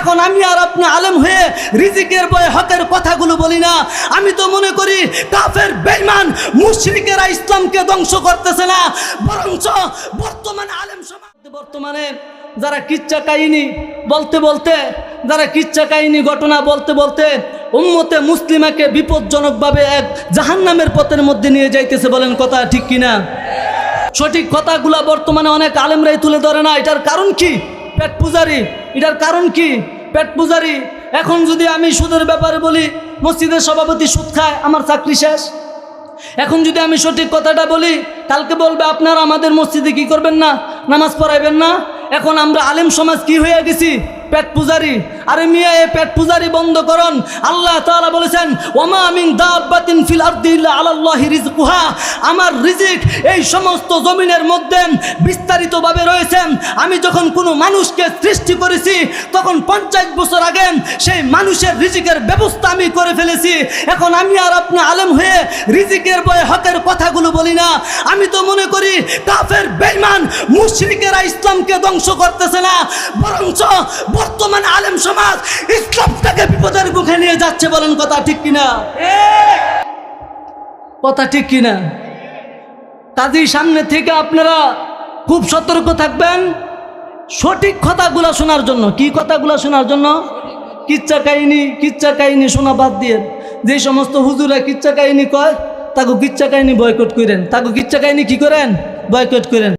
এখন আমি আর আপনি আলেম হয়ে রিজিকের বয়ে হকের কথাগুলো বলি না। আমি তো মনে করি কাফের বেঈমান মুশরিকেরা ইসলামকে ধ্বংস করতেছে না, বরঞ্চ বর্তমানে আলেম সমাজ বর্তমানে যারা কিচ্ছা কাহিনী বলতে যারা কিচ্ছা কাহিনী ঘটনা বলতে উম্মতে মুসলিমাকে বিপজ্জনকভাবে এক জাহান্নামের পথের মধ্যে নিয়ে যাইতেছে। বলেন কথা ঠিক কিনা? সঠিক কথাগুলা বর্তমানে অনেক আলেমরাই তুলে ধরে না। এটার কারণ কি? পেট পূজারি। এটার কারণ কি? পেট পূজারি। এখন যদি আমি সুদের ব্যাপারে বলি, মসজিদের সভাপতি সুদ খায়, আমার চাকরি শেষ। এখন যদি আমি সঠিক কথাটা বলি, কালকে বলবে আপনারা আমাদের মসজিদে কি করবেন না, নামাজ পড়াইবেন না। এখন আমরা আলেম সমাজ কি হয়ে গেছি? পেট পূজারি। আরে মিয়া, এই পেট পূজারি বন্ধ করুন। আল্লাহ তাআলা বলেছেন, ওমা মিন দাব্বাতিন ফিল আরদি ইল্লা আলাল্লাহি রিজকুহা। আমার রিজিক এই সমস্ত জমিনের মধ্যে বিস্তারিতভাবে রয়েছে। আমি যখন কোনো মানুষকে সৃষ্টি করেছি তখন 50 বছর আগে সেই মানুষের রিজিকের ব্যবস্থা আমি করে ফেলেছি। এখন আমি আর আপনি আলেম হয়ে রিজিকের বয়ে হকের কথাগুলো বলি না। আমি তো মনে করি কাফের বেঈমান মুশরিকেরা ইসলামকে ধ্বংস করতেছে না, বরঞ্চ বর্তমান আলেম সমাজ ইসলামটাকে বিপদের মুখে নিয়ে যাচ্ছে। বলেন কথা ঠিক কিনা? কথা ঠিক কিনা? কাজেই সামনে থেকে আপনারা খুব সতর্ক থাকবেন সঠিক কথাগুলো শোনার জন্য। কি কথাগুলো শোনার জন্য? কিচ্ছা কাহিনী শোনা বাদ দিয়ে যে সমস্ত হুজুরা কিচ্ছা কাহিনী কয়, তাকে কিচ্ছা কাহিনী বয়কট করেন। তাকে কিচ্ছা কাহিনী কি করেন? বয়কট করেন।